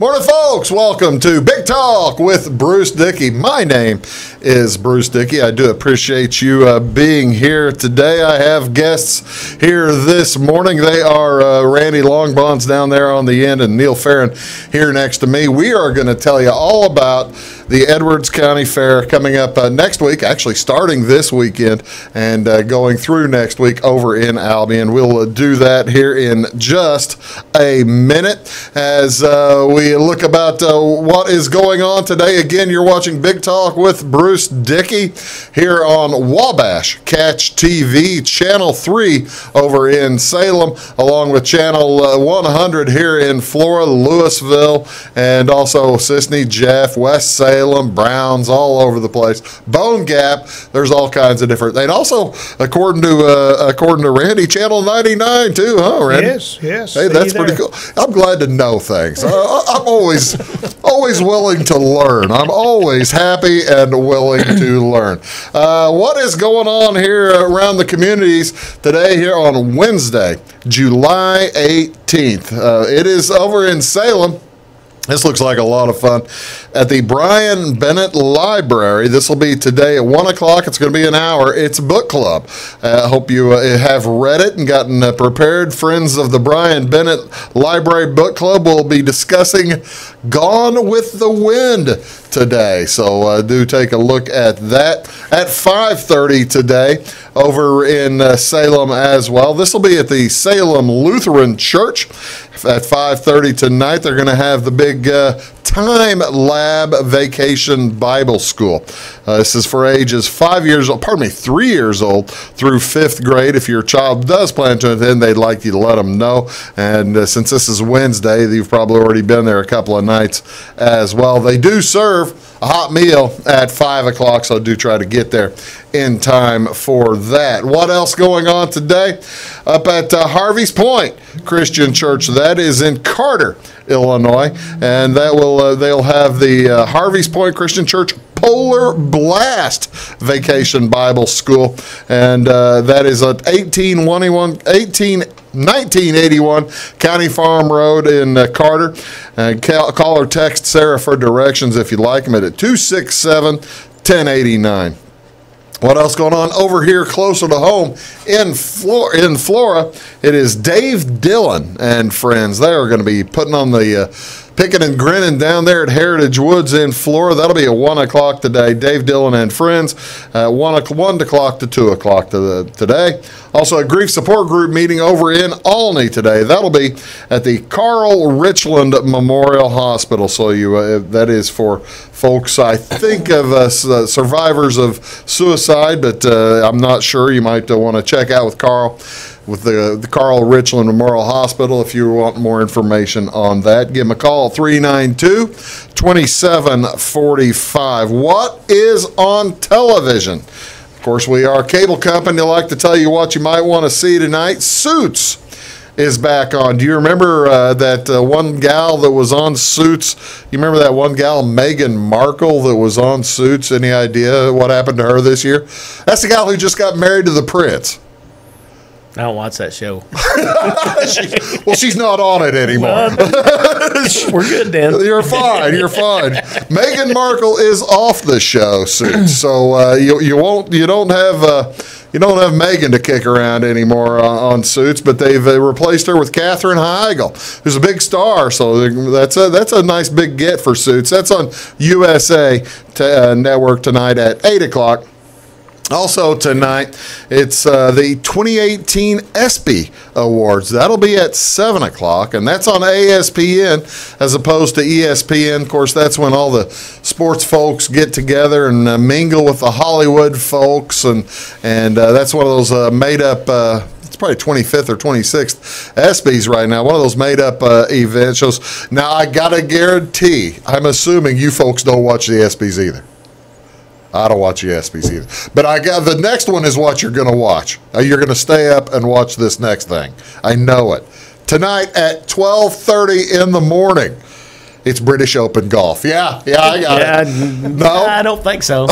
Morning, folks. Welcome to Big Talk with Bruce Dickey. My name is Bruce Dickey. I do appreciate you being here today. I have guests here this morning. They are Randy Longbonds down there on the end and Neil Farron here next to me. We are going to tell you all about the Edwards County Fair coming up next week, actually starting this weekend and going through next week over in Albion. We'll do that here in just a minute as we look about what is going on today. Again, you're watching Big Talk with Bruce Dickey here on Wabash Catch TV, Channel 3 over in Salem, along with Channel 100 here in Flora, Louisville, and also Sisney, Jeff, West Salem, Browns, all over the place. Bone Gap, there's all kinds of different. And also, according to Randy, Channel 99 too, huh, Randy? Yes. Hey, that's pretty cool. I'm glad to know things. I'm always willing to learn. I'm always happy and willing to learn. What is going on here around the communities today here on Wednesday, July 18th? It is over in Salem. This looks like a lot of fun at the Brian Bennett Library. This will be today at 1 o'clock. It's going to be an hour. It's book club. I hope you have read it and gotten prepared. Friends of the Brian Bennett Library Book Club will be discussing Gone with the Wind today. So do take a look at that at 5:30 today over in Salem as well. This will be at the Salem Lutheran Church at 5:30 tonight. They're going to have the big Time Lab Vacation Bible School. This is for ages 3 years old through 5th grade. If your child does plan to attend, they'd like you to let them know. And since this is Wednesday, you've probably already been there a couple of nights as well. They do serve a hot meal at 5 o'clock, so do try to get there in time for that. What else going on today? Up at Harvey's Point Christian Church, that is in Carter, Illinois, and that will they'll have the Harvey's Point Christian Church Polar Blast Vacation Bible School, and that is at 1981 County Farm Road in Carter. Call or text Sarah for directions if you'd like them at 267-1089. What else going on over here closer to home in Flora? It is Dave Dillon and friends. They are going to be putting on the picking and grinning down there at Heritage Woods in Flora. That'll be at 1 o'clock today. Dave Dillon and friends, 1 o'clock to 2 o'clock today. Also, a grief support group meeting over in Olney today. That'll be at the Carl Richland Memorial Hospital. So that is for folks, I think, of survivors of suicide, but I'm not sure. You might want to check out with Carl. With the Carl Richland Memorial Hospital, if you want more information on that, give them a call, 392-2745. What is on television? Of course, we are a cable company. I'd like to tell you what you might want to see tonight. Suits is back on. Do you remember that one gal that was on Suits? You remember that one gal, Meghan Markle, that was on Suits? Any idea what happened to her this year? That's the gal who just got married to the prince. I don't watch that show. She's not on it anymore. We're good, Dan. You're fine. Meghan Markle is off the show soon, so you don't have Megan to kick around anymore on Suits, but they've replaced her with Katherine Heigl, who's a big star. So that's a nice big get for Suits. That's on USA Network tonight at 8 o'clock. Also tonight, it's the 2018 ESPY Awards. That'll be at 7 o'clock, and that's on ASPN as opposed to ESPN. Of course, that's when all the sports folks get together and mingle with the Hollywood folks, and that's one of those made-up it's probably 25th or 26th ESPYs right now, one of those made-up event shows. Now, I got to guarantee, I'm assuming you folks don't watch the ESPYs either. I don't watch the ESPYs either. But the next one is what you're going to watch. You're going to stay up and watch this next thing. I know it. Tonight at 12:30 in the morning, it's British Open golf. Yeah, I got it. No, I don't think so.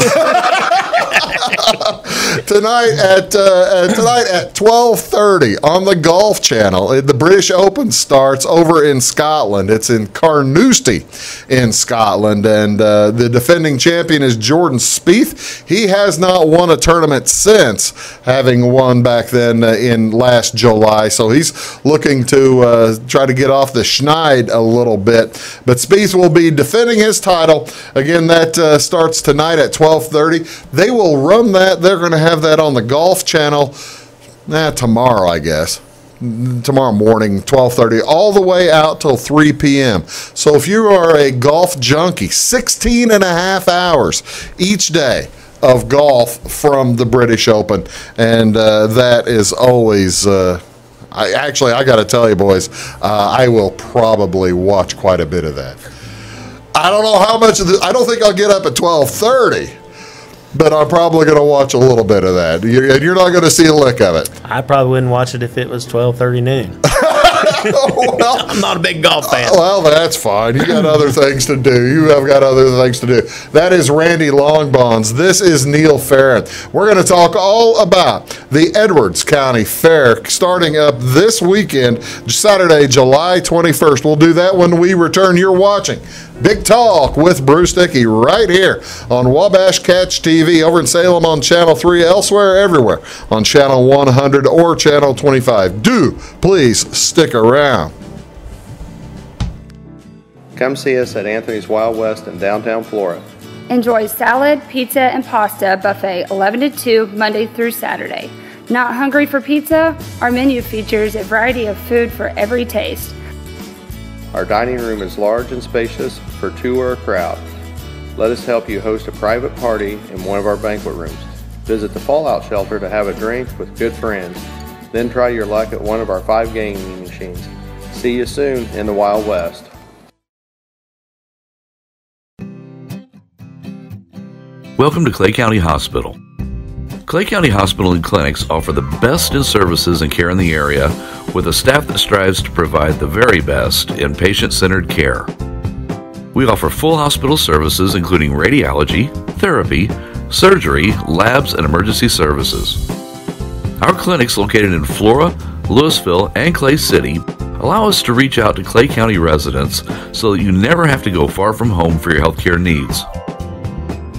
Tonight at 12:30 on the Golf Channel, the British Open starts over in Scotland. It's in Carnoustie in Scotland, and the defending champion is Jordan Spieth. He has not won a tournament since having won back then in last July, so he's looking to try to get off the schneid a little bit. But Spieth will be defending his title. Again, that starts tonight at 12:30. They will run that. They're going to have that on the Golf Channel tomorrow, I guess. Tomorrow morning, 12:30, all the way out till 3 p.m. So if you are a golf junkie, 16 and a half hours each day of golf from the British Open. And that is always... I got to tell you, boys, I will probably watch quite a bit of that. I don't know how much of I don't think I'll get up at 12:30, but I'm probably going to watch a little bit of that. You're not going to see a lick of it. I probably wouldn't watch it if it was 12:30 noon. Well, I'm not a big golf fan. Well, that's fine. You got other things to do. You have got other things to do. That is Randy Longbonds. This is Neil Farron. We're going to talk all about the Edwards County Fair starting up this weekend, Saturday, July 21st. We'll do that when we return. You're watching Big Talk with Bruce Dickey right here on Wabash Catch TV over in Salem on Channel 3, elsewhere, everywhere on Channel 100 or Channel 25. Do please stick around. Come see us at Anthony's Wild West in downtown Flora. Enjoy salad, pizza, and pasta buffet 11 to 2 Monday through Saturday. Not hungry for pizza? Our menu features a variety of food for every taste. Our dining room is large and spacious for two or a crowd. Let us help you host a private party in one of our banquet rooms. Visit the Fallout Shelter to have a drink with good friends. Then try your luck at one of our 5 gaming machines. See you soon in the Wild West. Welcome to Clay County Hospital. Clay County Hospital and Clinics offer the best in services and care in the area with a staff that strives to provide the very best in patient-centered care. We offer full hospital services including radiology, therapy, surgery, labs, and emergency services. Our clinics located in Flora, Louisville, and Clay City allow us to reach out to Clay County residents so that you never have to go far from home for your healthcare needs.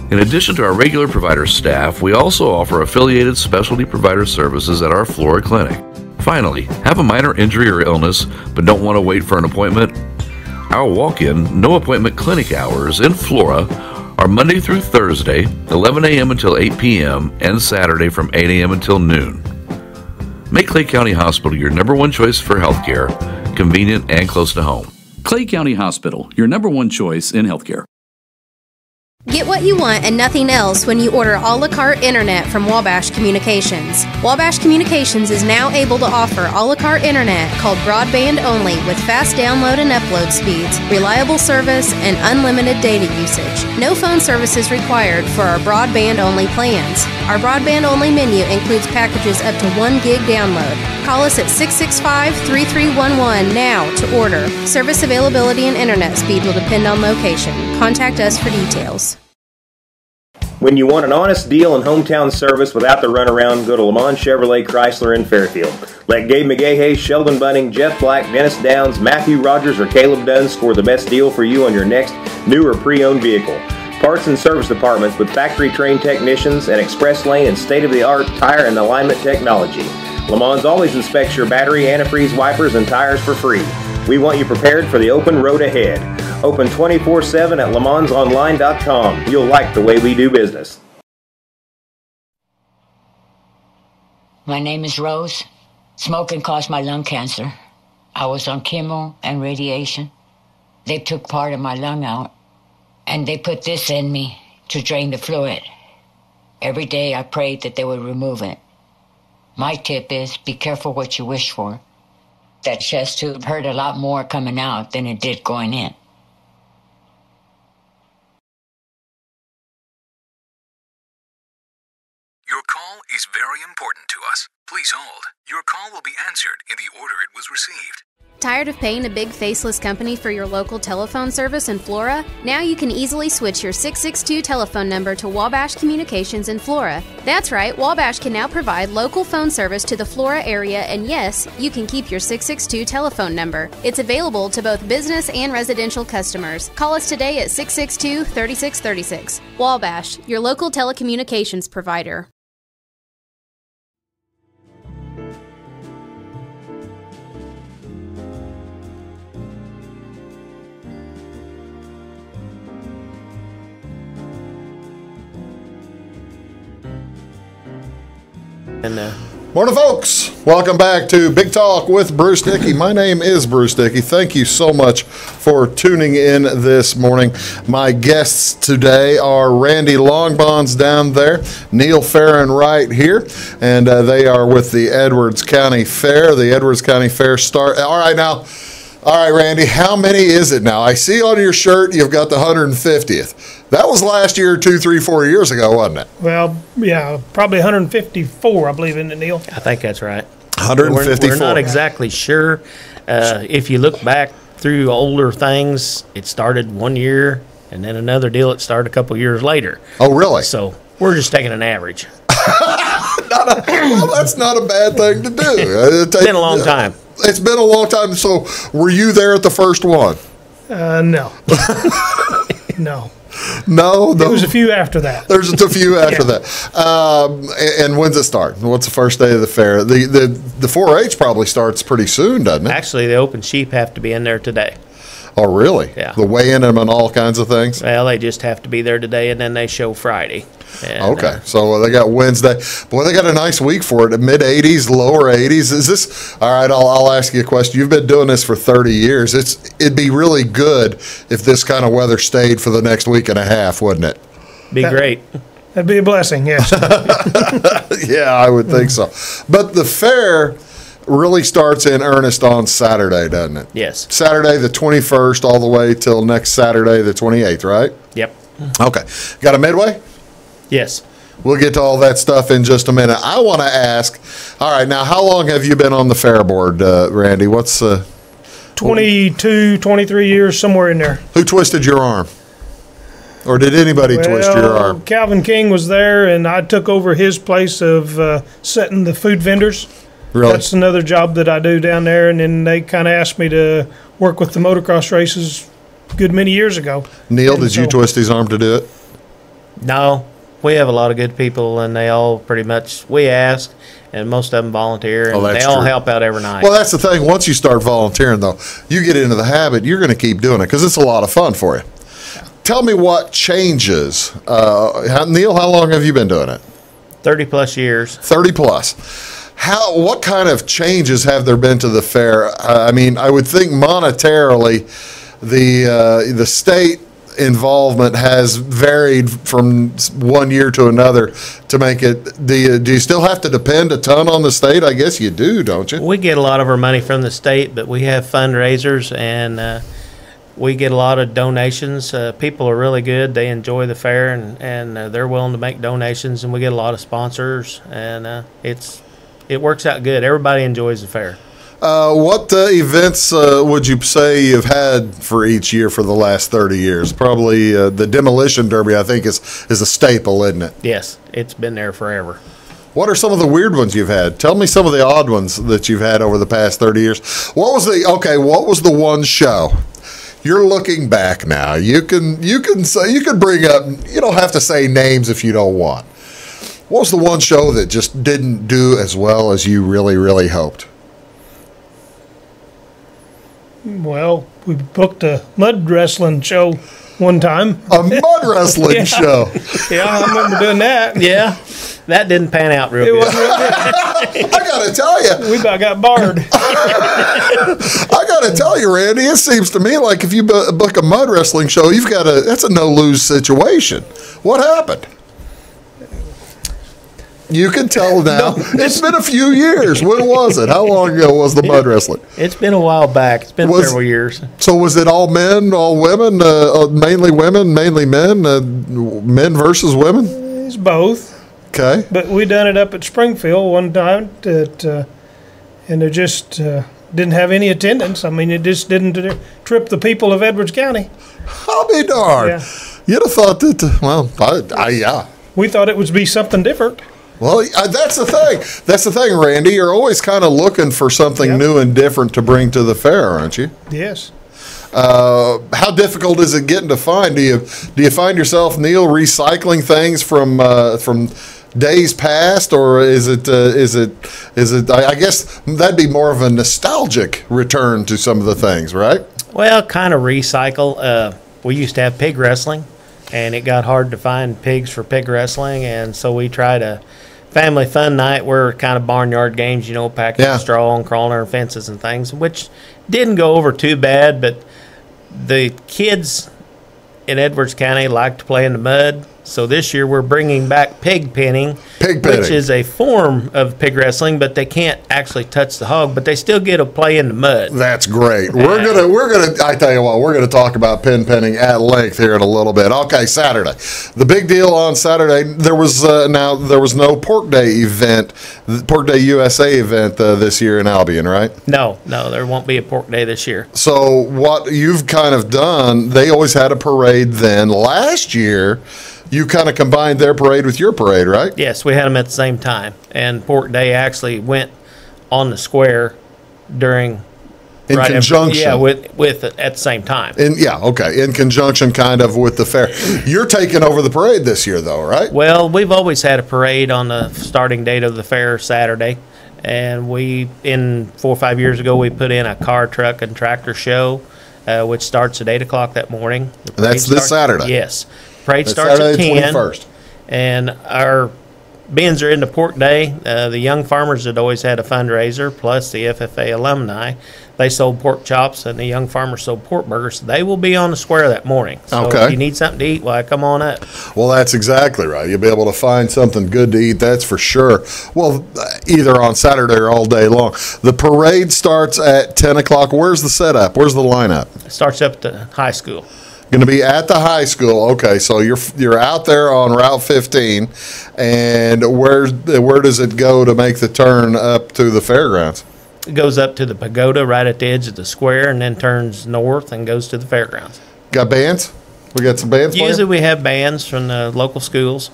In addition to our regular provider staff, we also offer affiliated specialty provider services at our Flora clinic. Finally, have a minor injury or illness but don't want to wait for an appointment? Our walk-in, no-appointment clinic hours in Flora are Monday through Thursday, 11 a.m. until 8 p.m., and Saturday from 8 a.m. until noon. Make Clay County Hospital your number one choice for healthcare, convenient and close to home. Clay County Hospital, your number one choice in healthcare. Get what you want and nothing else when you order a la carte internet from Wabash Communications. Wabash Communications is now able to offer a la carte internet called broadband only with fast download and upload speeds, reliable service, and unlimited data usage. No phone service is required for our broadband only plans. Our broadband only menu includes packages up to 1 gig download. Call us at 665-3311 now to order. Service availability and internet speed will depend on location. Contact us for details. When you want an honest deal and hometown service without the runaround, go to Lamont Chevrolet Chrysler in Fairfield. Let Gabe McGahey, Sheldon Bunning, Jeff Black, Dennis Downs, Matthew Rogers, or Caleb Dunn score the best deal for you on your next new or pre-owned vehicle. Parts and service departments with factory-trained technicians and express lane and state-of-the-art tire and alignment technology. Lamont's always inspects your battery, antifreeze, wipers, and tires for free. We want you prepared for the open road ahead. Open 24/7 at LeMonsOnline.com. You'll like the way we do business. My name is Rose. Smoking caused my lung cancer. I was on chemo and radiation. They took part of my lung out, and they put this in me to drain the fluid. Every day I prayed that they would remove it. My tip is be careful what you wish for. That chest tube hurt a lot more coming out than it did going in. Your call is very important to us. Please hold. Your call will be answered in the order it was received. Tired of paying a big faceless company for your local telephone service in Flora? Now you can easily switch your 662 telephone number to Wabash Communications in Flora. That's right, Wabash can now provide local phone service to the Flora area, and yes, you can keep your 662 telephone number. It's available to both business and residential customers. Call us today at 662-3636. Wabash, your local telecommunications provider. Morning, folks. Welcome back to Big Talk with Bruce Dickey. My name is Bruce Dickey. Thank you so much for tuning in this morning. My guests today are Randy Longbonds down there, Neil Farron right here, and they are with the Edwards County Fair. The Edwards County Fair start. All right, Randy, how many is it now? I see on your shirt you've got the 150th. That was last year, 2, 3, 4 years ago, wasn't it? Well, yeah, probably 154, I believe, isn't it, Neil? I think that's right. 154. We're not exactly sure. If you look back through older things, it started 1 year, and then another deal, it started a couple years later. Oh, really? So we're just taking an average. Well, that's not a bad thing to do. It's been a long time. It's been a long time. So were you there at the first one? No. No. No, there was a few after that. There's a few after that. And when's it start? What's the first day of the fair? The 4-H probably starts pretty soon, doesn't it? Actually, the open sheep have to be in there today. Oh, really? Yeah. The weigh-in and all kinds of things? Well, they just have to be there today, and then they show Friday. And, okay, so they got Wednesday. Boy, they got a nice week for it. Mid-80s, lower 80s. Is this all right? I'll ask you a question. You've been doing this for 30 years. It'd be really good if this kind of weather stayed for the next week and a half, wouldn't it? Be great. That'd be a blessing, yes. Yeah, I would think so. But the fair really starts in earnest on Saturday, doesn't it? Yes. Saturday the 21st all the way till next Saturday the 28th, right? Yep. Okay. Got a midway? Yes. We'll get to all that stuff in just a minute. I want to ask, all right, now how long have you been on the fair board, Randy? What's 22, 23 years, somewhere in there. Who twisted your arm? Or did anybody twist your arm? Calvin King was there, and I took over his place of setting the food vendors. Really? That's another job that I do down there, and then they kind of asked me to work with the motocross races a good many years ago. Neil, did you twist his arm to do it? No. We have a lot of good people, and they all pretty much, we ask, and most of them volunteer, and they all help out every night. Well, that's the thing. Once you start volunteering, though, you get into the habit, you're going to keep doing it because it's a lot of fun for you. Tell me what changes. Neil, how long have you been doing it? 30-plus years. 30-plus. What kind of changes have there been to the fair? I mean, I would think monetarily, the state involvement has varied from 1 year to another to make it. Do you still have to depend a ton on the state? I guess you do, don't you? We get a lot of our money from the state, but we have fundraisers, and we get a lot of donations. People are really good. They enjoy the fair, and they're willing to make donations, and we get a lot of sponsors, and it works out good. Everybody enjoys the fair. What events would you say you've had for each year for the last 30 years? Probably the Demolition Derby, I think, is a staple, isn't it? Yes, it's been there forever. What are some of the weird ones you've had? Tell me some of the odd ones that you've had over the past 30 years. What was the one show? You're looking back now. You can bring up, you don't have to say names if you don't want. What was the one show that just didn't do as well as you really, really hoped? Well, we booked a mud wrestling show one time. A mud wrestling show? Yeah, I remember doing that. Yeah, that didn't pan out real good. Wasn't real good. I got to tell you. We about got barred. I got to tell you, Randy, it seems to me like if you book a mud wrestling show, that's a no-lose situation. What happened? You can tell now. It's been a few years. When was it? How long ago was the mud wrestling? It's been a while back. It's been several years. So was it all men, all women, mainly women, mainly men, men versus women? It's both. Okay. But we done it up at Springfield one time, and they're just didn't have any attendance. I mean, it just didn't trip the people of Edwards County. I'll be darned. Yeah. You'd have thought that, well, yeah. We thought it would be something different. Well, that's the thing. That's the thing, Randy. You're always kind of looking for something new and different to bring to the fair, aren't you? Yes. How difficult is it getting to find? Do you find yourself, Neil, recycling things from days past, or is it? I guess that'd be more of a nostalgic return to some of the things, right? Well, kind of recycle. We used to have pig wrestling, and it got hard to find pigs for pig wrestling, and so we tried a family fun night. We're kind of barnyard games, packing straw and crawling over fences and things, which didn't go over too bad, but the kids in Edwards County like to play in the mud. So this year we're bringing back pig penning, which is a form of pig wrestling, but they can't actually touch the hog, but they still get to play in the mud. That's great. We're gonna. I tell you what, we're gonna talk about pin penning at length here in a little bit. Okay, Saturday, the big deal on Saturday. There was no Pork Day event, Pork Day USA event this year in Albion, right? No, there won't be a Pork Day this year. So what you've kind of done, they always had a parade then. Last year, you kind of combined their parade with your parade, right? Yes, we had them at the same time. And Pork Day actually went on the square during... In conjunction. Yeah, with at the same time. In conjunction kind of with the fair. You're taking over the parade this year, though, right? Well, we've always had a parade on the starting date of the fair, Saturday. And 4 or 5 years ago, we put in a car, truck, and tractor show, which starts at 8 o'clock that morning. That's this Saturday? Yes. Parade starts Saturday, at 10. 21st. And our beans are into Pork Day. The young farmers had always had a fundraiser, plus the FFA alumni. They sold pork chops, and the young farmers sold pork burgers. They will be on the square that morning. So if you need something to eat, come on up. Well, that's exactly right. You'll be able to find something good to eat, that's for sure. Well, either on Saturday or all day long. The parade starts at 10 o'clock. Where's the setup? Where's the lineup? It starts up at the high school. Going to be at the high school. Okay, so you're out there on Route 15, and where does it go to make the turn up to the fairgrounds? It goes up to the pagoda right at the edge of the square, and then turns north and goes to the fairgrounds. Got bands? We got some bands. Usually we have bands from the local schools.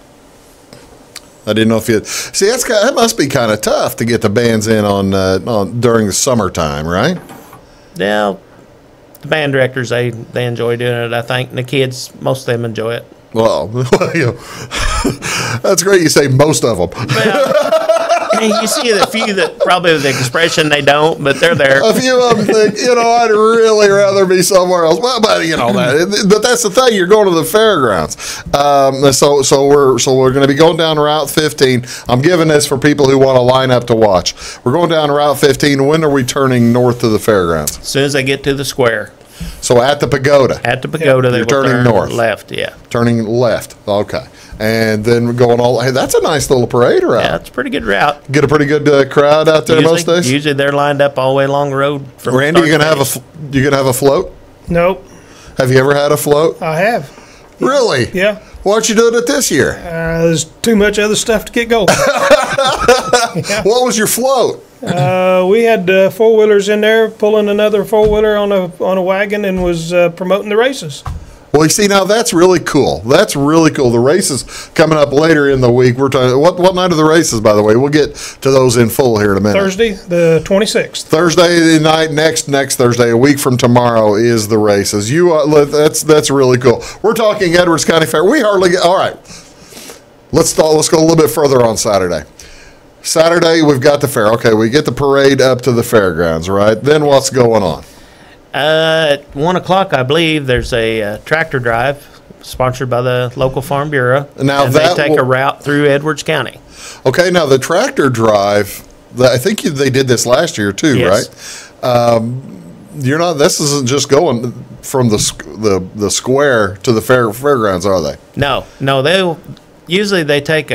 I didn't know if you see. That must be kind of tough to get the bands in on during the summertime, right? Yeah. The band directors, they enjoy doing it, I think. And the kids, most of them enjoy it. Well, that's great you say most of them. Well, you see a few that probably with the expression they don't, but they're there. A few of them think, I'd really rather be somewhere else. Well, but but that's the thing. You're going to the fairgrounds. So we're going to be going down Route 15. I'm giving this for people who want to line up to watch. We're going down Route 15. When are we turning north to the fairgrounds? As soon as they get to the square. So at the pagoda. At the pagoda, they will turn north. Left, yeah. Turning left. Okay. And then we're going hey, that's a nice little parade route. Yeah, it's a pretty good route. Get a pretty good crowd out there most days? Usually they're lined up all the way along the road. Randy, you gonna have a float? Nope. Have you ever had a float? I have. Really? Yeah. Why aren't you doing it this year? There's too much other stuff to get going. Yeah. What was your float? We had 4-wheelers in there pulling another 4-wheeler on a wagon and was promoting the races. Well, you see, now that's really cool. That's really cool. The races coming up later in the week. We're talking. What night are the races, by the way? We'll get to those in full here in a minute. Thursday, the 26th. Thursday night, next Thursday, a week from tomorrow, is the races. That's really cool. We're talking Edwards County Fair. We hardly get. All right. Let's go a little bit further on Saturday. Saturday, we've got the fair. Okay, we get the parade up to the fairgrounds, right? Then what's going on? At 1 o'clock, I believe, there's a tractor drive sponsored by the local Farm Bureau. Now and they take a route through Edwards County. Okay, now the tractor drive, I think they did this last year too, yes. Right? This isn't just going from the square to the fairgrounds, are they? No, they take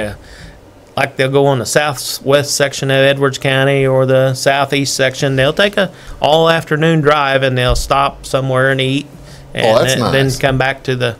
they'll go on the southwest section of Edwards County or the southeast section. They'll take a all afternoon drive and they'll stop somewhere and eat, and that's nice. then come back to the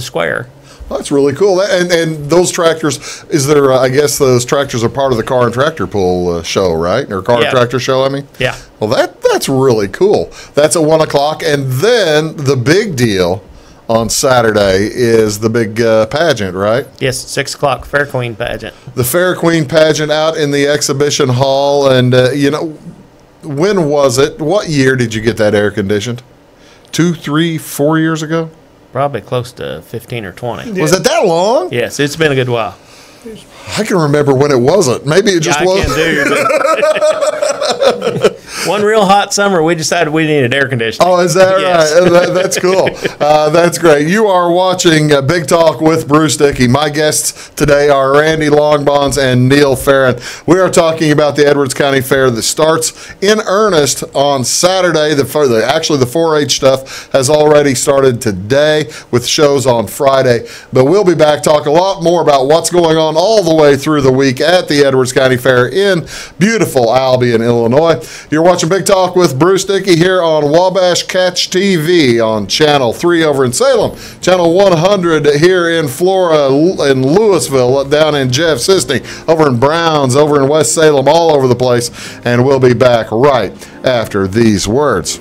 square. That's really cool. And those tractors, is there? I guess those tractors are part of the Car and Tractor Pull show, right? Or Car and Tractor Show. I mean. Yeah. Well, that's really cool. That's at 1 o'clock, and then the big deal on Saturday is the big pageant, right? Yes, 6 o'clock Fair Queen pageant. The Fair Queen pageant out in the exhibition hall, and when was it? What year did you get that air conditioned? 2, 3, 4 years ago? Probably close to 15 or 20. Was it that long? Yes, it's been a good while. I can remember when it wasn't. Maybe it just was. One real hot summer, we decided we needed air conditioning. Oh, is that yes. right? That's cool. That's great. You are watching Big Talk with Bruce Dickey. My guests today are Randy Longbonds and Neil Farron. We are talking about the Edwards County Fair that starts in earnest on Saturday. The 4-H stuff has already started today with shows on Friday. But we'll be back talk a lot more about what's going on all the way through the week at the Edwards County Fair in beautiful Albion, Illinois. You're watching Big Talk with Bruce Dickey here on Wabash Catch TV on Channel 3 over in Salem, Channel 100 here in Flora, in Louisville, down in Jeff Sisney, over in Browns, over in West Salem, all over the place. And we'll be back right after these words.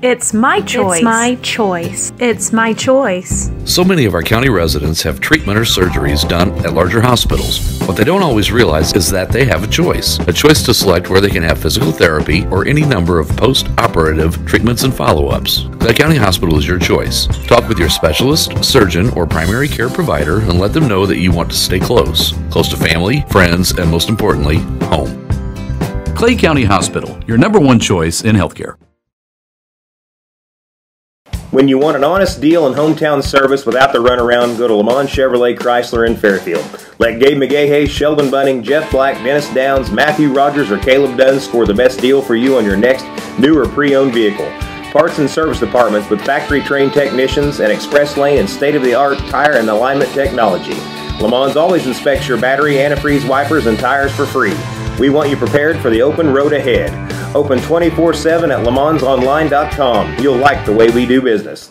It's my choice. It's my choice. It's my choice. So many of our county residents have treatment or surgeries done at larger hospitals. What they don't always realize is that they have a choice to select where they can have physical therapy or any number of post-operative treatments and follow-ups. Clay County Hospital is your choice. Talk with your specialist, surgeon, or primary care provider and let them know that you want to stay close to family, friends, and most importantly, home. Clay County Hospital, your number one choice in healthcare. When you want an honest deal and hometown service without the runaround, go to Lamont Chevrolet Chrysler in Fairfield. Let Gabe McGahey, Sheldon Bunning, Jeff Black, Dennis Downs, Matthew Rogers, or Caleb Dunn score the best deal for you on your next new or pre-owned vehicle. Parts and service departments with factory-trained technicians and express lane and state-of-the-art tire and alignment technology. Lamont's always inspects your battery, antifreeze, wipers, and tires for free. We want you prepared for the open road ahead. Open 24/7 at LaMonsOnline.com. You'll like the way we do business.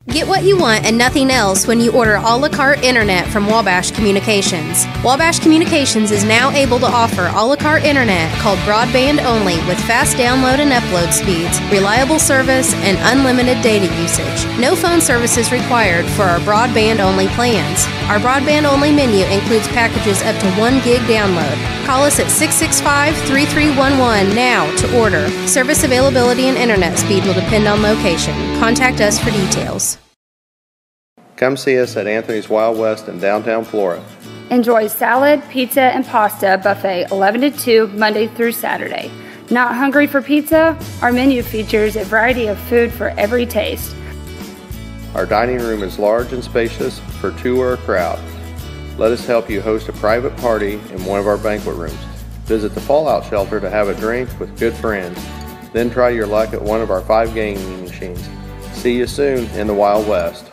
Get what you want and nothing else when you order a la carte internet from Wabash Communications. Wabash Communications is now able to offer a la carte internet called broadband only with fast download and upload speeds, reliable service, and unlimited data usage. No phone services required for our broadband only plans. Our broadband only menu includes packages up to 1 gig download. Call us at 665-3311 now to order. Service availability and internet speed will depend on location. Contact us for details. Come see us at Anthony's Wild West in downtown Flora. Enjoy salad, pizza, and pasta buffet 11 to 2 Monday through Saturday. Not hungry for pizza? Our menu features a variety of food for every taste. Our dining room is large and spacious for 2 or a crowd. Let us help you host a private party in one of our banquet rooms. Visit the Fallout Shelter to have a drink with good friends. Then try your luck at one of our 5 gaming machines. See you soon in the Wild West.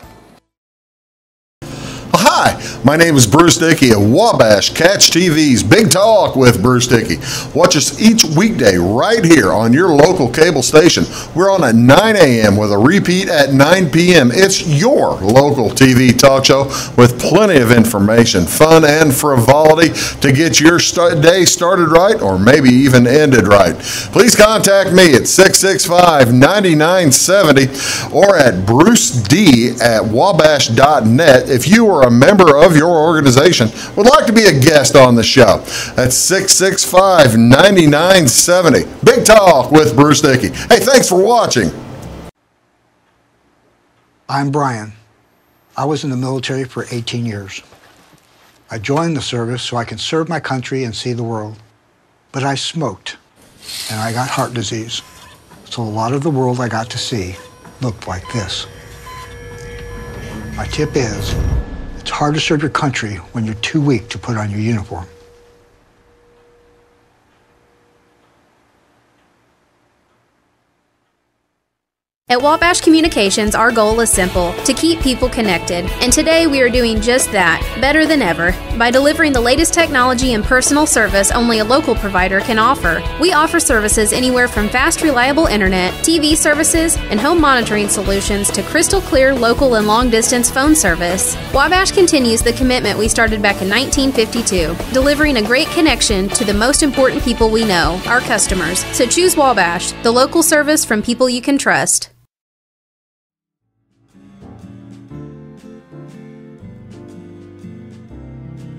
Hi, my name is Bruce Dickey of Wabash Catch TV's Big Talk with Bruce Dickey. Watch us each weekday right here on your local cable station. We're on at 9 a.m. with a repeat at 9 p.m. It's your local TV talk show with plenty of information, fun, and frivolity to get your day started right or maybe even ended right. Please contact me at 665-9970 or at bruced@wabash.net if you are a member of your organization would like to be a guest on the show. That's 665-9970. Big Talk with Bruce Dickey. Hey, thanks for watching. I'm Brian. I was in the military for 18 years. I joined the service so I can serve my country and see the world. But I smoked, and I got heart disease. So a lot of the world I got to see looked like this. My tip is, it's hard to serve your country when you're too weak to put on your uniform. At Wabash Communications, our goal is simple, to keep people connected. And today we are doing just that, better than ever, by delivering the latest technology and personal service only a local provider can offer. We offer services anywhere from fast, reliable internet, TV services, and home monitoring solutions to crystal clear local and long-distance phone service. Wabash continues the commitment we started back in 1952, delivering a great connection to the most important people we know, our customers. So choose Wabash, the local service from people you can trust.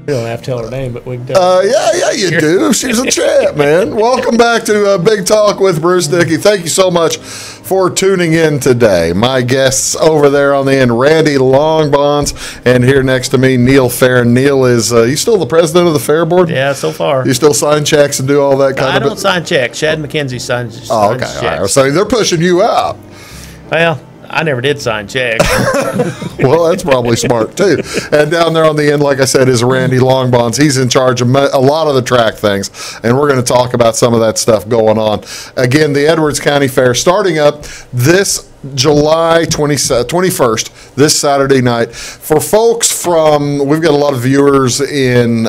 We don't have to tell her name, but we can tell Yeah, you do. She's a champ, man. Welcome back to Big Talk with Bruce Dickey. Thank you so much for tuning in today. My guests over there on the end, Randy Longbonds, and here next to me, Neil Fair. Neil is, you still the president of the Fair Board? Yeah, so far. You still sign checks and do all that kind of I don't sign checks. Shad McKenzie signs checks. All right. So they're pushing you out. Well, I never did sign checks. Well, that's probably smart, too. And down there on the end, like I said, is Randy Longbonds. He's in charge of a lot of the track things, and we're going to talk about some of that stuff going on. Again, the Edwards County Fair starting up this July 21st, this Saturday night. For folks we've got a lot of viewers in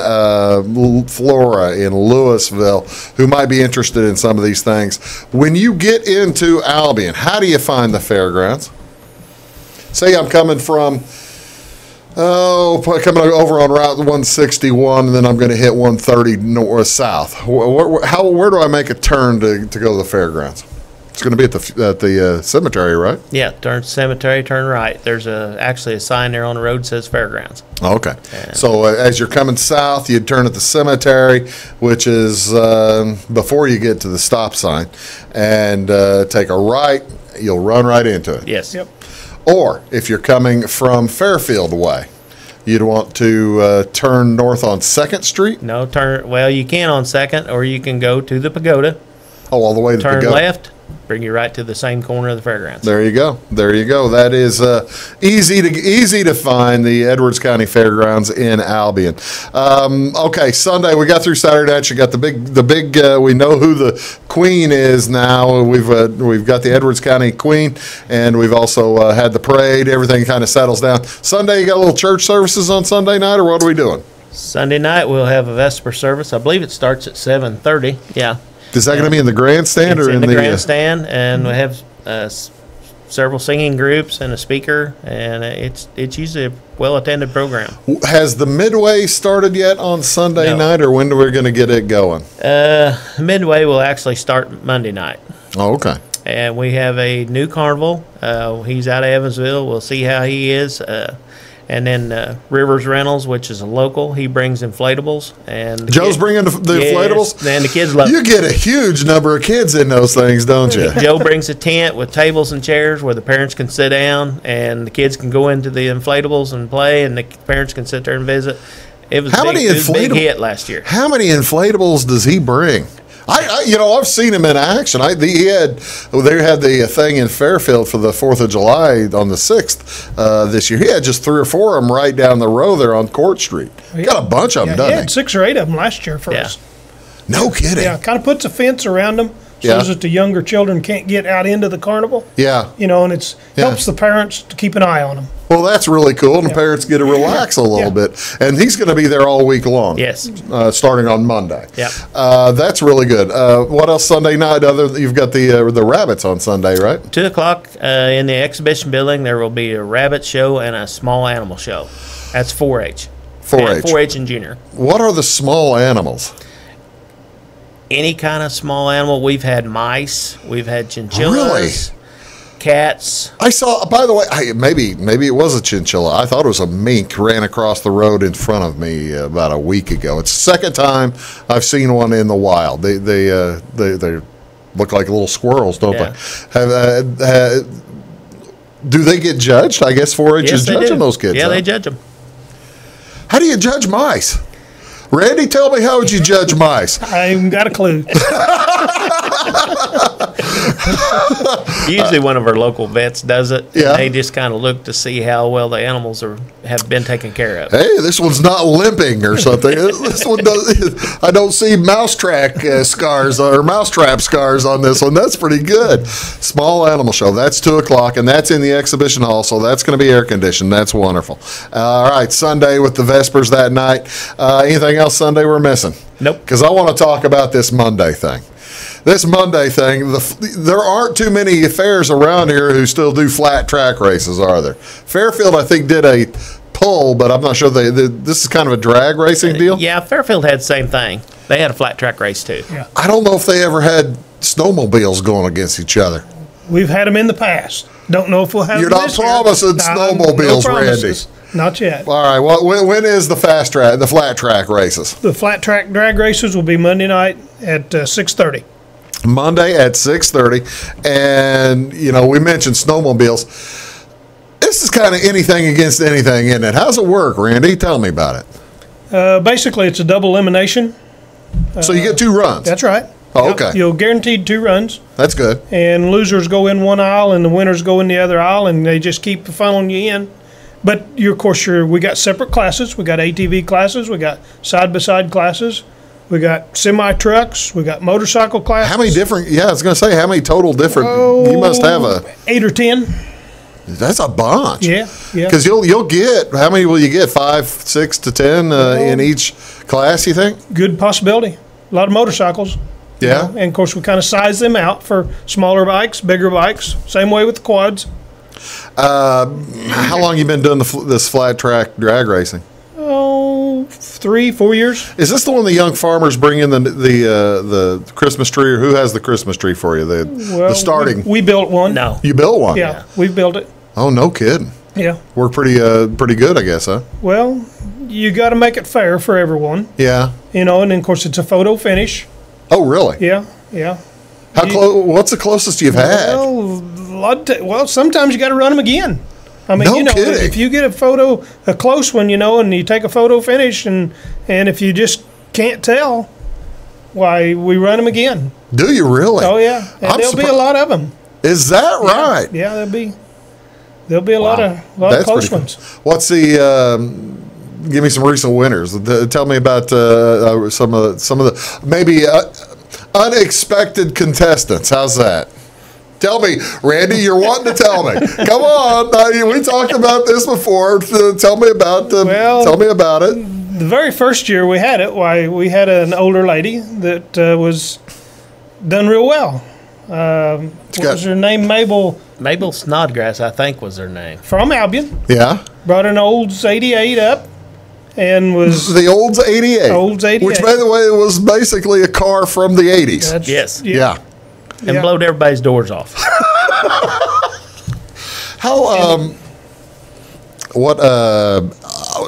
Flora, in Louisville, who might be interested in some of these things. When you get into Albion, how do you find the fairgrounds? Say I'm coming coming over on Route 161, and then I'm going to hit 130 north south. Where do I make a turn to go to the fairgrounds? It's going to be at the cemetery, right? Yeah, turn cemetery, turn right. There's actually a sign there on the road that says fairgrounds. Okay. So as you're coming south, you'd turn at the cemetery, which is before you get to the stop sign, and take a right. You'll run right into it. Yes. Yep. Or if you're coming from Fairfield way, you'd want to turn north on 2nd Street? No, you can on 2nd, or you can go to the pagoda. Oh, all the way to the pagoda. Turn left, bring you right to the same corner of the fairgrounds. There you go. That is easy to find, the Edwards County Fairgrounds in Albion. Okay, Sunday we got through Saturday night. You got the big. We know who the queen is now. We've got the Edwards County Queen, and we've also had the parade. Everything kind of settles down. Sunday, you got a little church services on Sunday night, or what are we doing? Sunday night we'll have a Vesper service. I believe it starts at 7:30. Yeah. Is that going to be in the grandstand or in the grandstand? And we have several singing groups and a speaker, and it's usually a well-attended program. Has the Midway started yet on Sunday night, or when are we going to get it going? Midway will actually start Monday night. Oh, okay. And we have a new carnival. He's out of Evansville. We'll see how he is. And then Rivers Rentals, which is a local, he brings inflatables. And Joe's bringing the inflatables? And the kids love it. You get a huge number of kids in those things, don't you? Joe brings a tent with tables and chairs where the parents can sit down, and the kids can go into the inflatables and play, and the parents can sit there and visit. It was a big hit last year. How many inflatables does he bring? I've seen him in action. They had the thing in Fairfield for the 4th of July on the 6th this year. He had just 3 or 4 of them right down the row there on Court Street. Got a bunch of them, doesn't he? He had 6 or 8 of them last year for us. No kidding. Yeah, kind of puts a fence around them so that the younger children can't get out into the carnival. Yeah. And it helps the parents to keep an eye on them. Well, that's really cool, and the parents get to relax a little bit. And he's going to be there all week long. Yes. Starting on Monday. Yeah. That's really good. What else Sunday night? You've got the rabbits on Sunday, right? 2:00 in the exhibition building, there will be a rabbit show and a small animal show. That's 4-H. 4-H. 4-H and junior. What are the small animals? Any kind of small animal. We've had mice. We've had chinchillas. Really? Cats. I saw, by the way, maybe it was a chinchilla. I thought it was a mink ran across the road in front of me about a week ago. It's the second time I've seen one in the wild. They look like little squirrels, don't they? Do they get judged? I guess 4-H is judging those kids. Yeah, they judge them. How do you judge mice? Randy, tell me, how would you judge mice? I haven't got a clue. Usually one of our local vets does it. Yeah. They just kind of look to see how well the animals have been taken care of. Hey, this one's not limping or something. This one does. I don't see mousetrap scars on this one. That's pretty good. Small animal show. That's 2:00, and that's in the exhibition hall. So that's going to be air conditioned. That's wonderful. All right, Sunday with the Vespers that night. Anything else Sunday we're missing? Nope. Because I want to talk about this Monday thing. This Monday thing, there aren't too many fairs around here who still do flat track races, are there? Fairfield, I think, did a pull, but I'm not sure this is kind of a drag racing deal? Yeah, Fairfield had the same thing. They had a flat track race, too. Yeah. I don't know if they ever had snowmobiles going against each other. We've had them in the past. Don't know if we'll have You're them not this year. promising snowmobiles, no Randy. promises. Not yet. All right, well, when is the flat track races? The flat track drag races will be Monday night at 6:30. Monday at 6:30, and we mentioned snowmobiles. This is kind of anything against anything, isn't it? How's it work, Randy? Tell me about it. Basically, it's a double elimination. So you get 2 runs. That's right. Oh, okay. You'll guaranteed 2 runs. That's good. And losers go in one aisle, and the winners go in the other aisle, and they just keep funneling you in. But of course, we got separate classes. We got ATV classes. We got side-by-side classes. We got semi-trucks. We got motorcycle classes. How many different? Yeah, I was going to say, how many total different? You must have 8 or 10. That's a bunch. Yeah. Because you'll get, how many will you get? 5, 6 to 10 in each class, you think? Good possibility. A lot of motorcycles. Yeah. And of course, we kind of size them out for smaller bikes, bigger bikes. Same way with the quads. How long you been doing this flat track drag racing? 3-4 years. Is this the one the young farmers bring in the Christmas tree, or who has the Christmas tree for you? The starting. We built one. No. You built one? Yeah, we built it. Oh, no kidding. Yeah. We're pretty good, I guess, huh? Well, you got to make it fair for everyone. Yeah. And then of course it's a photo finish. Oh, really? Yeah. How close? What's the closest you've had? Well, sometimes you got to run them again. I mean, no kidding. If you get a close one, and you take a photo finish, and if you just can't tell, why, we run them again. Do you really? Oh yeah, and there'll be a lot of them. Is that right? Yeah, there'll be a lot of close ones. What's the? Give me some recent winners. Tell me about some of the maybe unexpected contestants. How's that? Tell me, Randy, you're wanting to tell me. Come on. We talked about this before. Tell me about it. The very first year we had it, we had an older lady that was done real well. What was her name? Mabel Snodgrass, I think, was her name. From Albion. Yeah. Brought an Olds 88 up. And was the Olds 88. Olds 88. Which, by the way, was basically a car from the 80s. Yes. Yeah. And blowed everybody's doors off.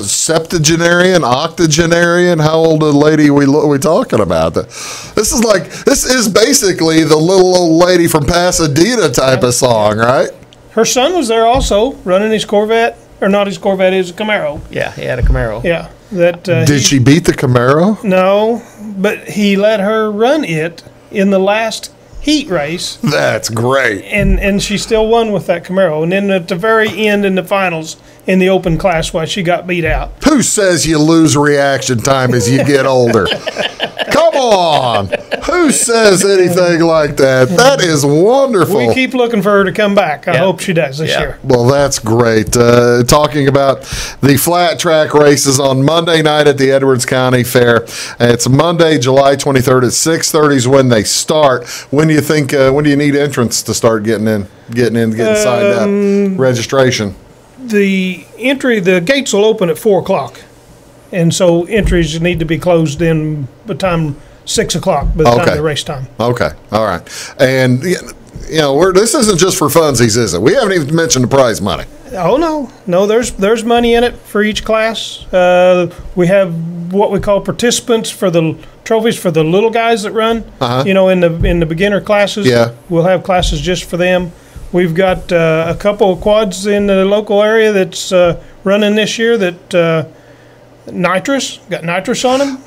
Septuagenarian, octogenarian? How old a lady are we talking about? This is basically the little old lady from Pasadena type of song, right? Her son was there also, running his Corvette. Or not his Corvette, his Camaro. Yeah, he had a Camaro. Yeah. Did she beat the Camaro? No, but he let her run it in the last heat race. That's great. And she still won with that Camaro. And then at the very end in the finals, in the open class, she got beat out. Who says you lose reaction time as you get older? Come on. Who says anything like that? That is wonderful. We keep looking for her to come back. I hope she does this year. Well, that's great. Talking about the flat track races on Monday night at the Edwards County Fair. It's Monday, July 23rd at 6:30 is when they start. When do you think? When do you need entrants to start getting signed up? Registration. The gates will open at 4:00, and so entries need to be closed in by the time 6:00 by the time of the race time. Okay, all right, and this isn't just for funsies, is it? We haven't even mentioned the prize money. Oh no, there's money in it for each class. We have what we call participants for the trophies for the little guys that run. In the beginner classes. Yeah, we'll have classes just for them. We've got a couple of quads in the local area that's running this year that got nitrous on them.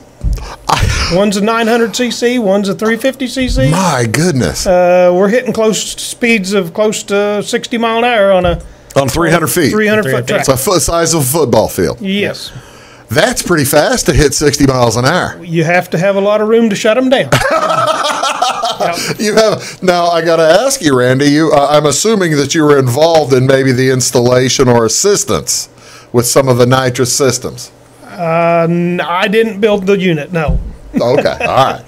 One's a 900cc, one's a 350cc. My goodness. We're hitting speeds of close to 60 mile an hour on 300 feet. 300-foot track. It's the size of a football field. Yes. That's pretty fast to hit 60 miles an hour. You have to have a lot of room to shut them down. You have. Now, I got to ask you, Randy, I'm assuming that you were involved in maybe the installation or assistance with some of the nitrous systems. I didn't build the unit, no. Okay, all right.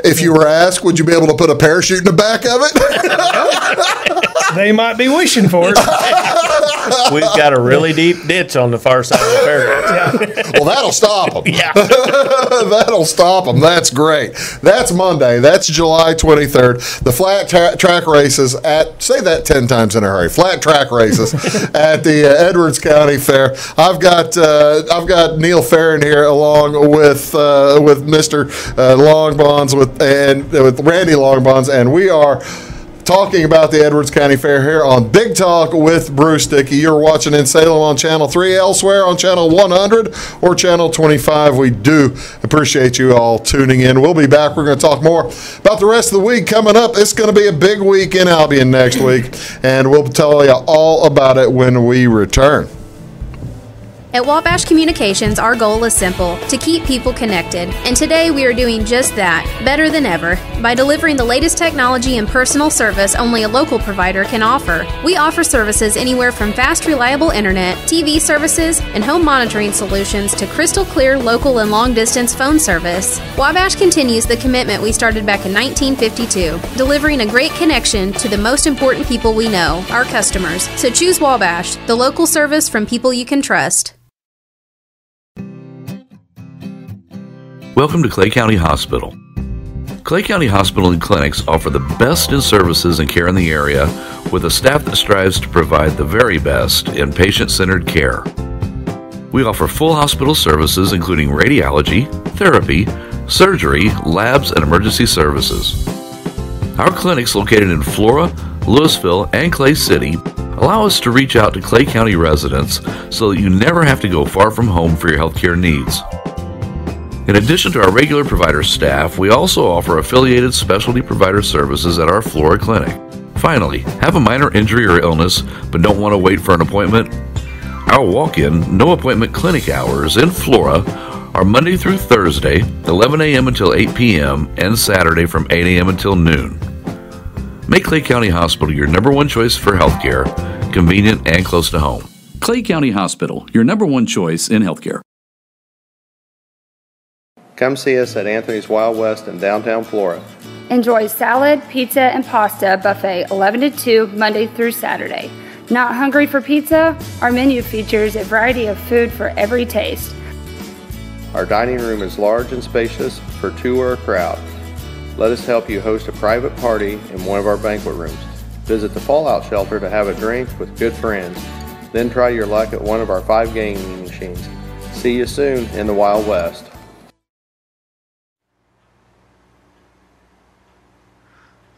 If you were asked, would you be able to put a parachute in the back of it? They might be wishing for it. We've got a really deep ditch on the far side of the fairgrounds. Well, that'll stop them. Yeah. That'll stop them. That's great. That's Monday. That's July 23rd. The flat track races say that 10 times in a hurry. Flat track races at the Edwards County Fair. I've got Neil Farron here along with Mr. Longbonds with Randy Longbonds, and we are talking about the Edwards County Fair here on Big Talk with Bruce Dickey. You're watching in Salem on Channel 3, elsewhere on Channel 100 or Channel 25. We do appreciate you all tuning in. We'll be back. We're going to talk more about the rest of the week coming up. It's going to be a big week in Albion next week, and we'll tell you all about it when we return. At Wabash Communications, our goal is simple, to keep people connected. And today we are doing just that, better than ever, by delivering the latest technology and personal service only a local provider can offer. We offer services anywhere from fast, reliable internet, TV services, and home monitoring solutions to crystal clear local and long-distance phone service. Wabash continues the commitment we started back in 1952, delivering a great connection to the most important people we know, our customers. So choose Wabash, the local service from people you can trust. Welcome to Clay County Hospital. Clay County Hospital and Clinics offer the best in services and care in the area with a staff that strives to provide the very best in patient-centered care. We offer full hospital services including radiology, therapy, surgery, labs, and emergency services. Our clinics located in Flora, Louisville, and Clay City allow us to reach out to Clay County residents so that you never have to go far from home for your healthcare needs. In addition to our regular provider staff, we also offer affiliated specialty provider services at our Flora clinic. Finally, have a minor injury or illness but don't want to wait for an appointment? Our walk-in, no-appointment clinic hours in Flora are Monday through Thursday, 11 a.m. until 8 p.m., and Saturday from 8 a.m. until noon. Make Clay County Hospital your number one choice for healthcare, convenient and close to home. Clay County Hospital, your number one choice in healthcare. Come see us at Anthony's Wild West in downtown Flora. Enjoy salad, pizza, and pasta buffet 11 to 2 Monday through Saturday. Not hungry for pizza? Our menu features a variety of food for every taste. Our dining room is large and spacious for two or a crowd. Let us help you host a private party in one of our banquet rooms. Visit the Fallout Shelter to have a drink with good friends. Then try your luck at one of our 5 gaming machines. See you soon in the Wild West.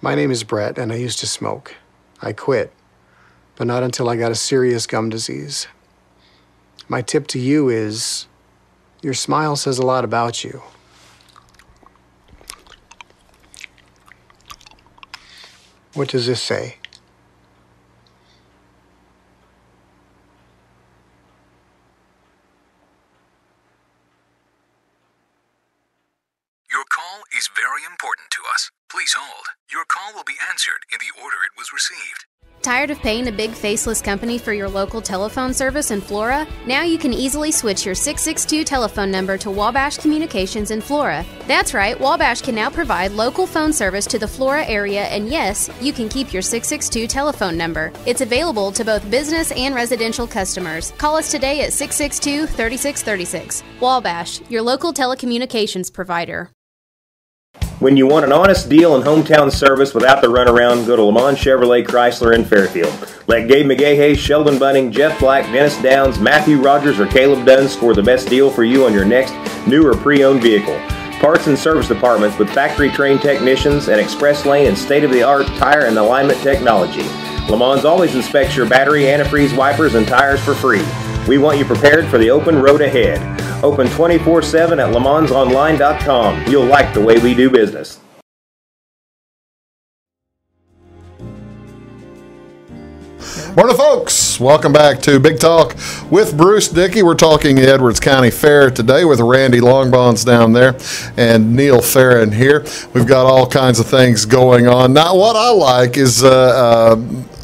My name is Brett, and I used to smoke. I quit, but not until I got a serious gum disease. My tip to you is, your smile says a lot about you. What does this say? Your call is very important to us. Please hold. Your call will be answered in the order it was received. Tired of paying a big faceless company for your local telephone service in Flora? Now you can easily switch your 662 telephone number to Wabash Communications in Flora. That's right, Wabash can now provide local phone service to the Flora area, and yes, you can keep your 662 telephone number. It's available to both business and residential customers. Call us today at 662-3636. Wabash, your local telecommunications provider. When you want an honest deal and hometown service without the runaround, go to Lamont Chevrolet Chrysler in Fairfield. Let Gabe McGahey, Sheldon Bunning, Jeff Black, Dennis Downs, Matthew Rogers, or Caleb Dunn score the best deal for you on your next new or pre-owned vehicle. Parts and service departments with factory-trained technicians and express lane and state-of-the-art tire and alignment technology. Lamont's always inspects your battery, antifreeze, wipers, and tires for free. We want you prepared for the open road ahead. Open 24/7 at LeMansOnline.com. You'll like the way we do business. Morning, folks. Welcome back to Big Talk with Bruce Dickey. We're talking the Edwards County Fair today with Randy Longbonds down there and Neil Farron here. We've got all kinds of things going on. Now, what I like is I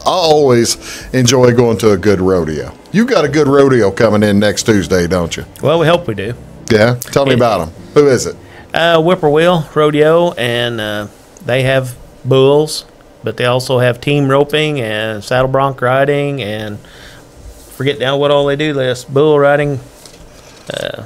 always enjoy going to a good rodeo. You've got a good rodeo coming in next Tuesday, don't you? Well, we hope we do. Yeah? Tell me about them. Who is it? Whippoorwill Rodeo, and they have bulls, but they also have team roping and saddle bronc riding, and forget now what all they do. There's bull riding.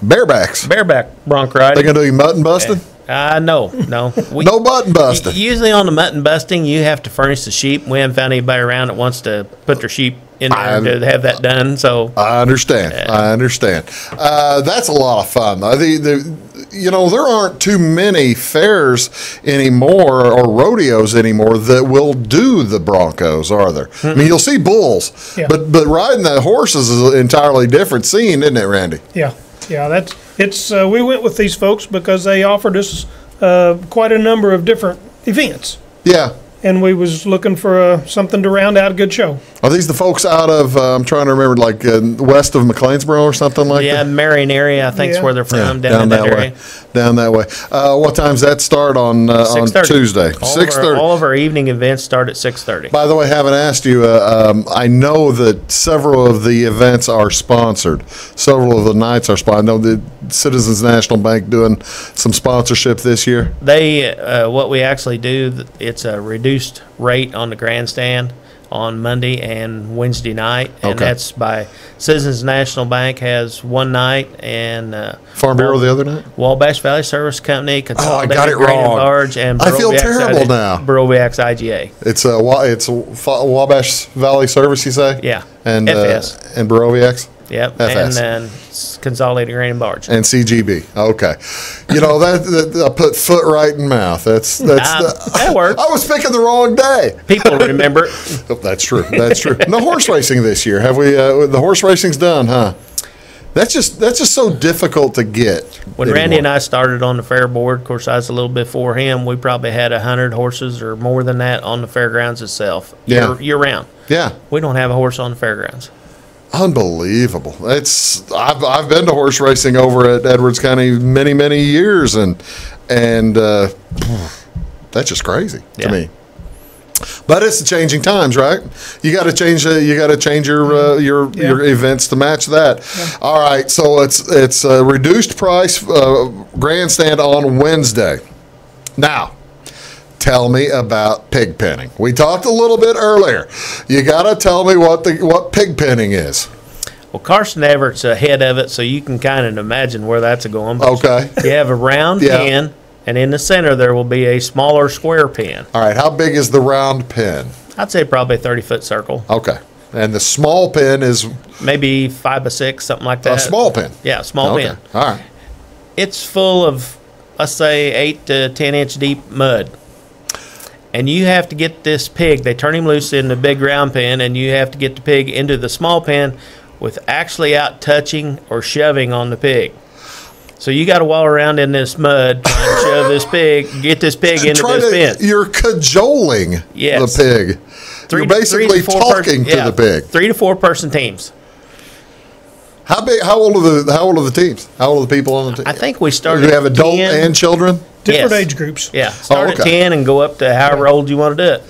Bareback bronc riding. They going to do mutton busting? No. No mutton busting. Usually on the mutton busting, you have to furnish the sheep. We haven't found anybody around that wants to put their sheep in there to have that done. So I understand. That's a lot of fun, though. There aren't too many fairs anymore or rodeos anymore that will do the Broncos, are there? Mm-hmm. I mean, you'll see bulls, but riding the horses is an entirely different scene, isn't it, Randy? Yeah. We went with these folks because they offered us quite a number of different events. Yeah. And we was looking for something to round out a good show. Are these the folks out of, I'm trying to remember, like west of McLeansboro or something like that? Yeah, Marion area, I think is where they're from, down in that area. Way. Down that way. What time's that start on Tuesday? 6:30. All of our evening events start at 6:30. By the way, haven't asked you, I know that several of the events are sponsored. Several of the nights are sponsored. I know the Citizens National Bank doing some sponsorship this year. They, what we actually do, it's a reduced rate on the grandstand on Monday and Wednesday night, and that's by Citizens National Bank has one night, and Farm Bureau the other night. Wabash Valley Service Company, Consolidated I got it Grain and wrong. Large, and I feel terrible now. Baroviax IGA. It's Wabash Valley Service, you say? Yeah. And FS. And Baroviax. Yep. FS. And then Consolidated Grain and Barge. And CGB. Okay. That I put foot right in mouth. That works. I was picking the wrong day. People remember. That's true. No horse racing this year. Have we? The horse racing's done, huh? That's just so difficult to get. When anymore. Randy and I started on the fair board, of course, I was a little before him. We probably had 100 horses or more than that on the fairgrounds itself. Year round. Yeah. We don't have a horse on the fairgrounds. Unbelievable. I've been to horse racing over at Edwards County many years, and that's just crazy to me. But it's the changing times, right? You got to change. Your events to match that. Yeah. All right. So it's a reduced price grandstand on Wednesday. Now, tell me about pig penning. We talked a little bit earlier. You got to tell me what pig penning is. Well, Carson Everett's ahead of it, so you can kind of imagine where that's going. Okay. You have a round pen, and in the center there will be a smaller square pen. All right. How big is the round pen? I'd say probably a 30-foot circle. Okay. And the small pen is? Maybe 5 by 6, something like that. A small pen? Yeah, small pen. All right. It's full of, let's say, 8 to 10 inch deep mud. And you have to get this pig, they turn him loose in the big round pen, and you have to get the pig into the small pen with actually out touching or shoving on the pig. So you got to walk around in this mud trying to shove this pig, get this pig into this pen. You're cajoling the pig. You're basically talking to the pig. 3 to 4 person teams. How big? How old are the teams? How old are the people on the team? I think we started. Do you have adult and children? Different age groups. Yeah, start at 10 and go up to however old you want to do it.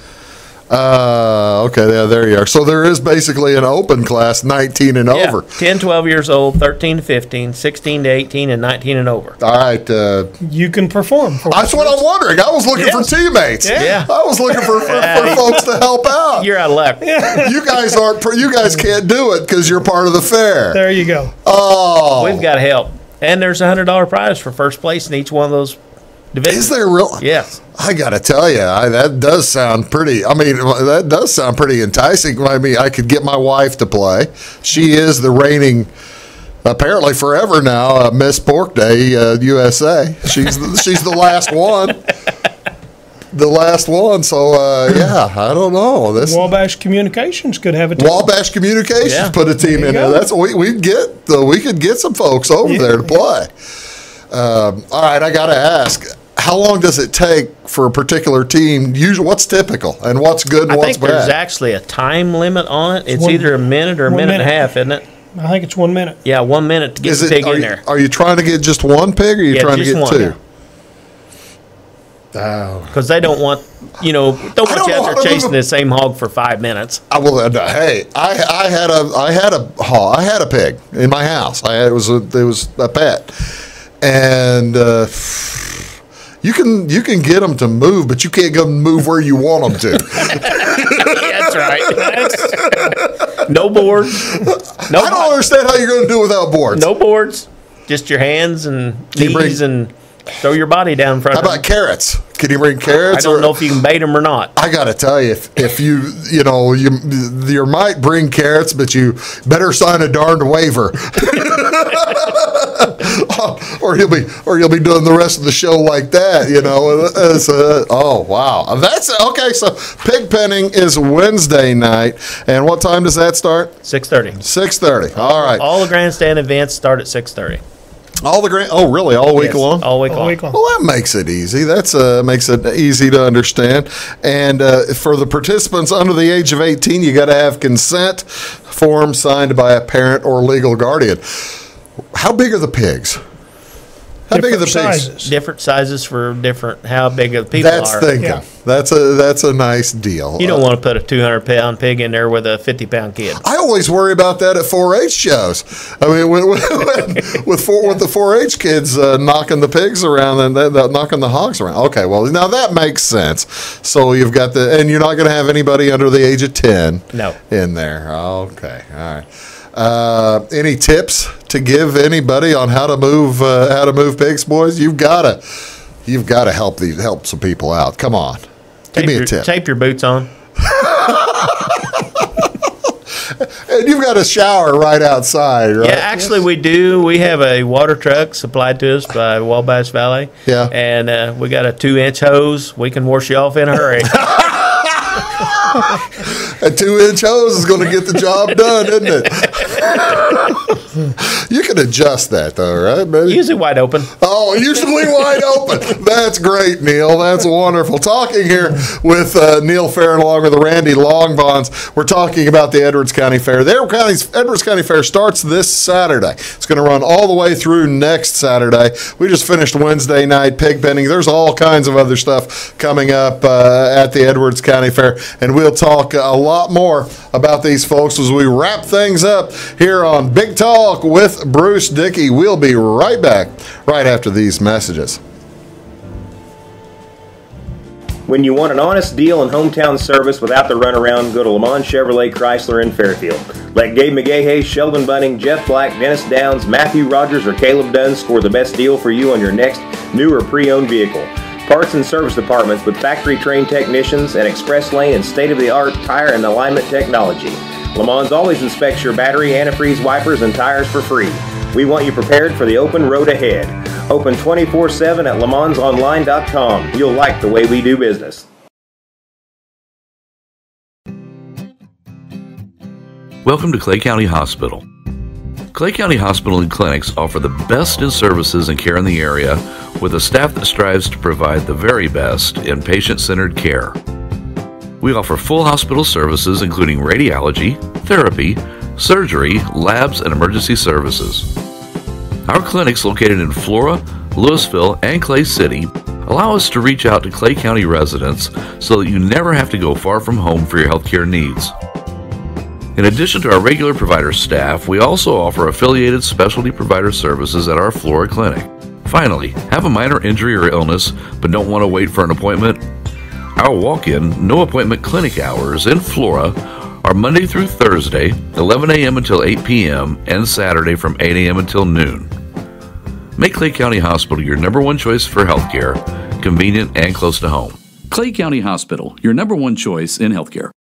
Okay, there you are. So there is basically an open class, 19 and over. 10, 12 years old, 13 to 15, 16 to 18, and 19 and over. All right. You can perform. That's what I'm wondering. I was looking for teammates. Yeah. I was looking for folks to help out. You're out of luck. You guys can't do it because you're part of the fair. There you go. Oh. We've got help. And there's a $100 prize for first place in each one of those divisions. Is there real? Yes. I got to tell you, that does sound pretty enticing. I mean, I could get my wife to play. She is the reigning, apparently forever now, Miss Pork Day USA. She's the last one. the last one. So yeah, I don't know. This Wabash Communications could have a team. Wabash Communications put a team in there. That's we could get some folks over there to play. All right, I got to ask. How long does it take for a particular team? Usually, what's typical and what's good and what's bad? There's actually a time limit on it. It's either a minute or a minute and a half, isn't it? I think it's 1 minute. Yeah, 1 minute to get the pig in there. Are you trying to get just one pig, or are you trying to get one, two? Because they don't want, don't want you out there chasing the same hog for 5 minutes. Hey, I had a pig in my house. It was a pet, and you can get them to move, but you can't get them to move where you want them to. That's right. No boards. No. I don't understand how you're going to do it without boards. No boards. Just your hands and knees and throw your body down in front of them. How about carrots? Can you bring carrots? I don't know if you can bait them or not. I got to tell you, if you might bring carrots, but you better sign a darned waiver. or you'll be doing the rest of the show like that, oh wow, that's okay. So pig penning is Wednesday night, and what time does that start? 6:30. 6:30. All right. All the grandstand events start at 6:30. Really? All week long? All week long. Well, that makes it easy. That's makes it easy to understand. And for the participants under the age of 18, you got to have consent form signed by a parent or legal guardian. How big are the pigs? How big are the pigs? Different sizes for how big the people That's are. thinking. Yeah. That's a nice deal. You don't want to put a 200-pound pig in there with a 50-pound kid. I always worry about that at 4-H shows. I mean, with the 4-H kids knocking the pigs around and knocking the hogs around. Okay, well now that makes sense. So you've got and you're not going to have anybody under the age of 10. No. In there. Okay, all right. Any tips to give anybody on how to move pigs, boys? You've got to help some people out. Come on, give me a tip. Tape your boots on. And you've got a shower right outside, right? Yeah, actually we do. We have a water truck supplied to us by Wabash Valley. Yeah, and we got a 2-inch hose. We can wash you off in a hurry. A 2-inch hose is going to get the job done, isn't it? You can adjust that, though, right, baby? Usually wide open. Oh, usually wide open. That's great, Neil. That's wonderful. Talking here with Neil Fair along with Randy Longbonds. We're talking about the Edwards County Fair. The Edwards County Fair starts this Saturday. It's going to run all the way through next Saturday. We just finished Wednesday night pig penning. There's all kinds of other stuff coming up at the Edwards County Fair, and we'll talk a lot more about these folks as we wrap things up here on Big Talk with Bruce Dickey. We'll be right back right after these messages. When you want an honest deal and hometown service without the runaround, go to Lamont Chevrolet Chrysler in Fairfield. Let Gabe McGahey, Sheldon Bunning, Jeff Black, Dennis Downs, Matthew Rogers, or Caleb Dunn score the best deal for you on your next new or pre-owned vehicle. Parts and service departments with factory-trained technicians and express lane and state-of-the-art tire and alignment technology. Lamont always inspects your battery, antifreeze, wipers, and tires for free. We want you prepared for the open road ahead. Open 24/7 at LaMonsOnline.com. You'll like the way we do business. Welcome to Clay County Hospital. Clay County Hospital and Clinics offer the best in services and care in the area with a staff that strives to provide the very best in patient-centered care. We offer full hospital services including radiology, therapy, surgery, labs, and emergency services. Our clinics located in Flora, Louisville, and Clay City allow us to reach out to Clay County residents so that you never have to go far from home for your healthcare needs. In addition to our regular provider staff, we also offer affiliated specialty provider services at our Flora clinic. Finally, have a minor injury or illness but don't want to wait for an appointment? Our walk-in, no-appointment clinic hours in Flora are Monday through Thursday, 11 a.m. until 8 p.m., and Saturday from 8 a.m. until noon. Make Clay County Hospital your number one choice for healthcare, convenient and close to home. Clay County Hospital, your number one choice in healthcare.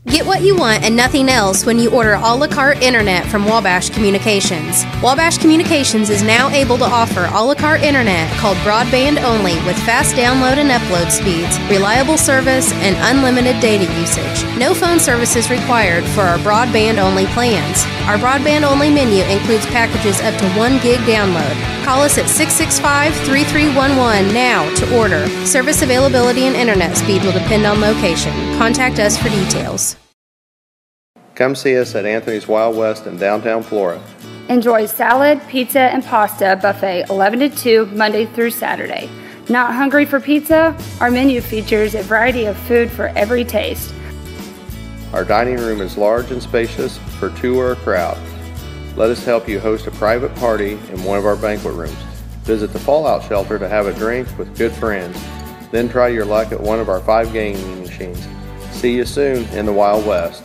Get what you want and nothing else when you order a la carte internet from Wabash Communications. Wabash Communications is now able to offer a la carte internet called broadband only with fast download and upload speeds, reliable service, and unlimited data usage. No phone service is required for our broadband only plans. Our broadband only menu includes packages up to 1 gig download. Call us at 665-3311 now to order. Service availability and internet speed will depend on location. Contact us for details. Come see us at Anthony's Wild West in downtown Flora. Enjoy salad, pizza, and pasta buffet 11 to 2 Monday through Saturday. Not hungry for pizza? Our menu features a variety of food for every taste. Our dining room is large and spacious for two or a crowd. Let us help you host a private party in one of our banquet rooms. Visit the Fallout Shelter to have a drink with good friends. Then try your luck at one of our 5 gaming machines. See you soon in the Wild West.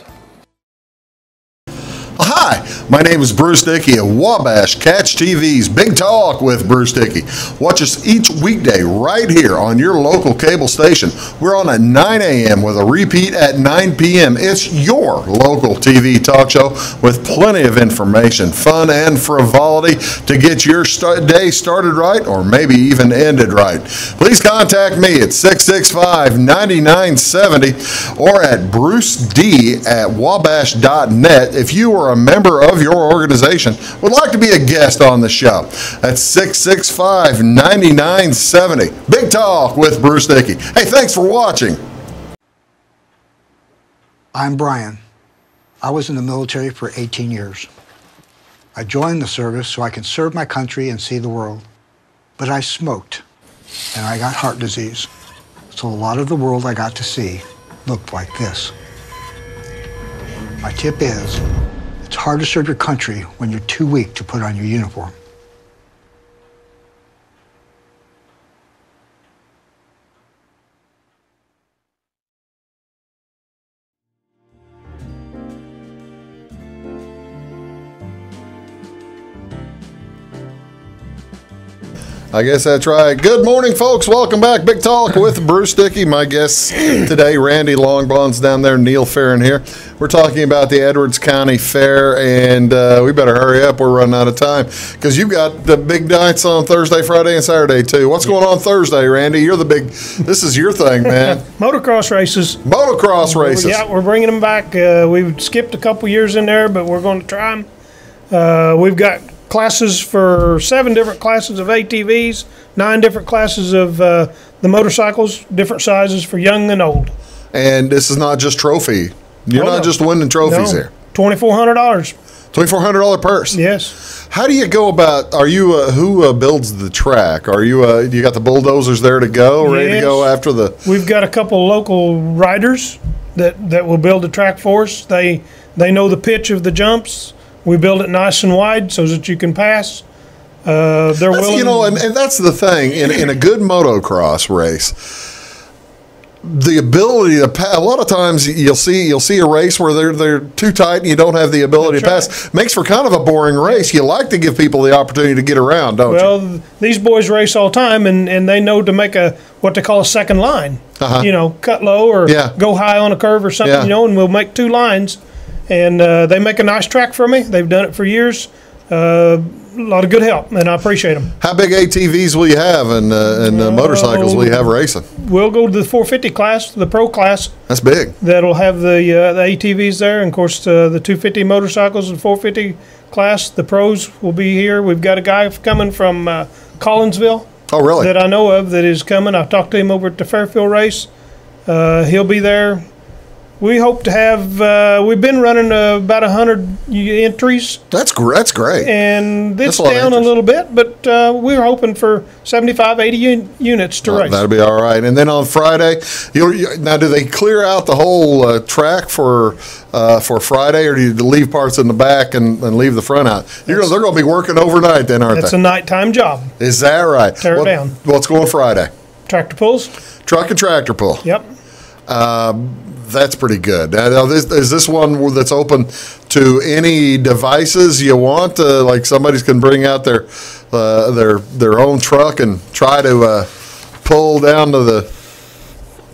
Hi, my name is Bruce Dickey of Wabash Catch TV's Big Talk with Bruce Dickey. Watch us each weekday right here on your local cable station. We're on at 9 a.m. with a repeat at 9 p.m. It's your local TV talk show with plenty of information, fun, and frivolity to get your day started right or maybe even ended right. Please contact me at 665-9970 or at bruced@wabash.net if you are a member of your organization would like to be a guest on the show. That's 665-9970. Big Talk with Bruce Dickey. Hey, thanks for watching. I'm Brian. I was in the military for 18 years. I joined the service so I can serve my country and see the world. But I smoked, and I got heart disease. So a lot of the world I got to see looked like this. My tip is, it's hard to serve your country when you're too weak to put on your uniform. I guess that's right. Good morning, folks. Welcome back. Big Talk with Bruce Dickey. My guests today, Randy Longbond's down there, Neil Farron here. We're talking about the Edwards County Fair, and we better hurry up. We're running out of time because you've got the big nights on Thursday, Friday, and Saturday, too. What's going on Thursday, Randy? You're the big, this is your thing, man. Motocross races. Motocross races. Yeah, we're bringing them back. We've skipped a couple years in there, but we're going to try them. We've got classes for 7 different classes of ATVs, 9 different classes of the motorcycles, different sizes for young and old. And this is not just trophy. You're not just winning trophies here. $2,400. $2,400 purse. Yes. How do you go about? Are you who builds the track? Are you you got the bulldozers there to go, ready to go after the? We've got a couple local riders that will build the track for us. They know the pitch of the jumps. We build it nice and wide so that you can pass. They're willing. You know, and that's the thing in a good motocross race. The ability to pass. A lot of times you'll see a race where they're too tight and you don't have the ability to pass. Makes for kind of a boring race. You like to give people the opportunity to get around, don't you? Well, these boys race all the time, and they know to make what they call a second line. You know, cut low or go high on a curve or something. You know, and we'll make 2 lines. And they make a nice track for me. They've done it for years. A lot of good help, and I appreciate them. How big ATVs will you have and motorcycles will you have racing? We'll go to the 450 class, the pro class. That's big. That'll have the ATVs there. And, of course, the 250 motorcycles and 450 class. The pros will be here. We've got a guy coming from Collinsville. Oh, really? That I know of that is coming. I talked to him over at the Fairfield race. He'll be there. We hope to have. We've been running about 100 entries. That's great. And it's down a little bit, but we're hoping for 75, 80 units to race. That'll be all right. And then on Friday, now do they clear out the whole track for Friday, or do you leave parts in the back and leave the front out? They're going to be working overnight then, aren't they? It's a nighttime job. Is that right? Tear it down. What's going Friday? Tractor pulls. Truck and tractor pull. Yep. That's pretty good. Now, is this one that's open to any devices you want? Like somebody can bring out their own truck and try to pull down to the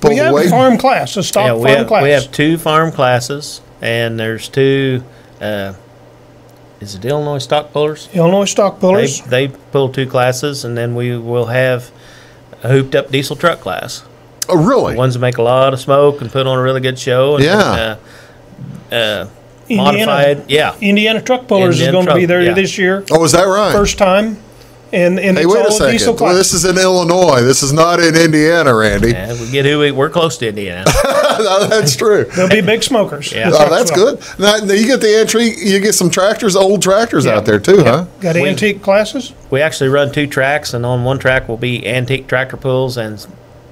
We have a farm class, a stock farm class. We have 2 farm classes, and there's 2. Is it Illinois stock pullers? Illinois stock pullers. They pull 2 classes, and then we will have a hooped up diesel truck class. Oh, really? Ones that make a lot of smoke and put on a really good show. And, modified, Indiana truck pullers is going to be there this year. Oh, is that right? First time. And hey, it's wait all a second. diesel class. Well, this is in Illinois. This is not in Indiana, Randy. Yeah, we get we're close to Indiana. No, that's true. There'll be big smokers. Yeah. Oh, that's good. Now, you get the entry. You get some tractors, old tractors out there too, huh? Got antique classes? We actually run 2 tracks, and on one track will be antique tractor pulls and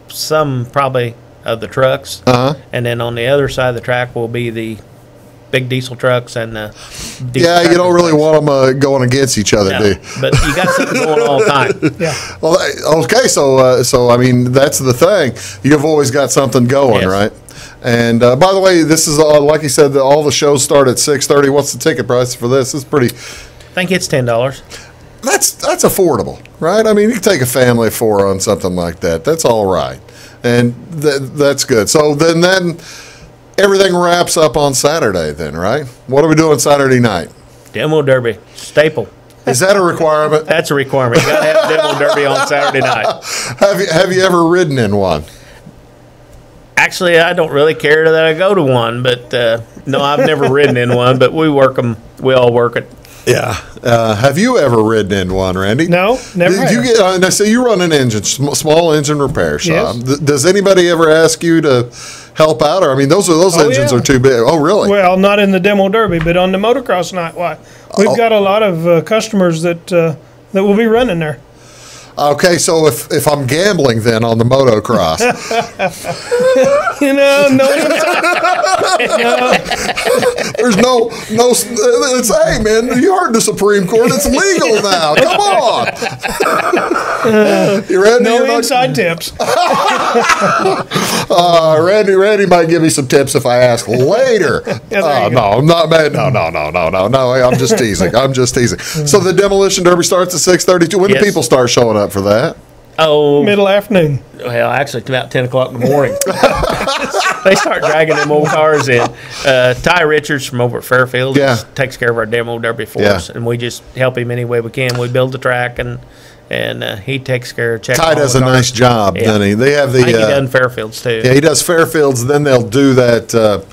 some probably of the trucks. And then on the other side of the track will be the big diesel trucks and you don't really want them going against each other, do you? But you got something going all the time. Yeah. Well, okay, so I mean that's the thing. You've always got something going, right? And by the way, this is like you said, all the shows start at 6:30. What's the ticket price for this? It's pretty. I think it's $10. That's affordable, right? I mean, you can take a family of 4 on something like that. That's all right, and that's good. So then. Everything wraps up on Saturday then, right? What are we doing Saturday night? Demo Derby. Staple. Is that a requirement? That's a requirement. You got to have Demo Derby on Saturday night. Have you ever ridden in one? Actually, I don't really care that I go to one, but no, I've never ridden in one, but we work them. We all work it. Yeah. Have you ever ridden in one, Randy? No, never. Did you get? Now, so you run an engine, small engine repair shop. Yes. Does anybody ever ask you to help out? Or I mean, those engines are too big. Oh, really? Well, not in the Demo Derby, but on the motocross night. Why? We've got a lot of customers that will be running there. Okay, so if I'm gambling then on the motocross, there's no. It's hey man, you heard the Supreme Court. It's legal now. Come on. You ready? No inside tips. Randy might give me some tips if I ask later. No, I'm not mad. No. I'm just teasing. So the demolition derby starts at 6:32. When do people start showing up for that? Oh, middle afternoon. Well, actually, it's about 10 o'clock in the morning. They start dragging them old cars in. Ty Richards from over at Fairfield takes care of our demo derby for us, and we just help him any way we can. We build the track, and he takes care of checking. Ty does a nice job, doesn't he? They have the. I think he does Fairfields too. Yeah, he does Fairfields. Then they'll do that.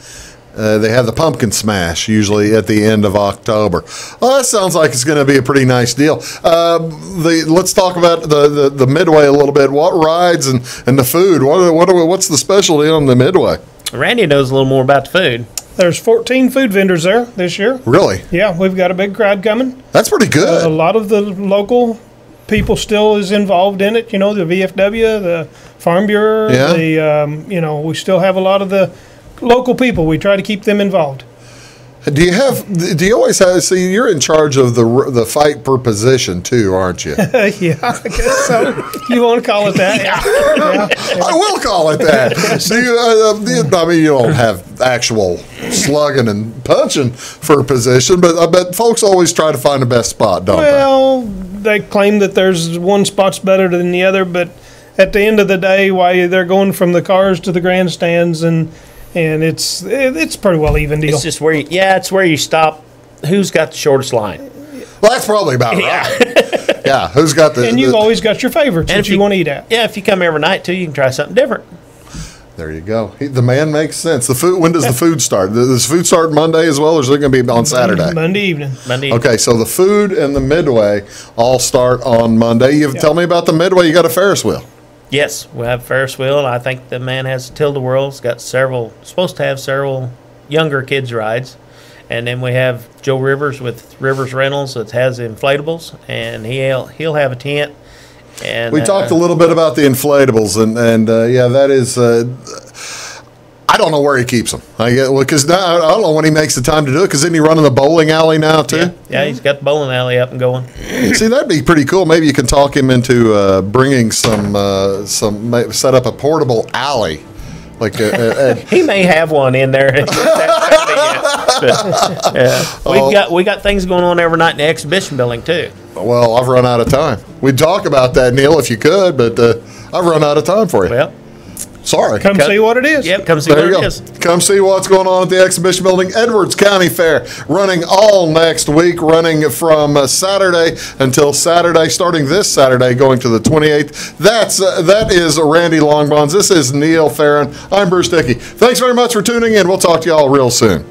They have the pumpkin smash usually at the end of October. Well, that sounds like it's going to be a pretty nice deal. Let's talk about the Midway a little bit. What rides and the food? What's the specialty on the Midway? Randy knows a little more about the food. There's 14 food vendors there this year. Really? Yeah, we've got a big crowd coming. That's pretty good. A lot of the local people still is involved in it. You know, the VFW, the Farm Bureau. Yeah. We still have a lot of the local people. We try to keep them involved. Do you always have? See, you're in charge of the fight per position too, aren't you? Yeah, I guess so. You want to call it that? Yeah. I will call it that. I mean, you don't have actual slugging and punching for a position, but I bet folks always try to find the best spot, don't they? Well, they claim that there's one spot's better than the other, but at the end of the day, while they're going from the cars to the grandstands and it's pretty well even deal. It's just it's where you stop. Who's got the shortest line? Well, that's probably about right. Yeah, who's got the? And you've always got your favorites that you want to eat at. Yeah, if you come every night too, you can try something different. There you go. The man makes sense. The food. When does the food start? Does food start Monday as well, or is it going to be on Saturday? Monday evening. Okay, so the food and the Midway all start on Monday. Tell me about the Midway. You got a Ferris wheel. Yes, we have a Ferris wheel. I think the man has Tilt-A-Whirl. It's got supposed to have several younger kids rides. And then we have Joe Rivers with Rivers Rentals that has inflatables, and he'll have a tent. And we talked a little bit about the inflatables, and that is. I don't know where he keeps them. Because I don't know when he makes the time to do it. Because isn't he running the bowling alley now too? Yeah, he's got the bowling alley up and going. See, that'd be pretty cool. Maybe you can talk him into bringing some set up a portable alley. Like he may have one in there. We got things going on every night in the exhibition building too. Well, I've run out of time. We'd talk about that, Neil, if you could, but I've run out of time for you. Well, Sorry. Come see what it is. Yep, come see There what you it go. is. Come see what's going on at the exhibition building. Edwards County Fair running all next week, running from Saturday until Saturday, starting this Saturday, going to the 28th. That is Randy Longbonds. This is Neil Farron. I'm Bruce Dickey. Thanks very much for tuning in. We'll talk to y'all real soon.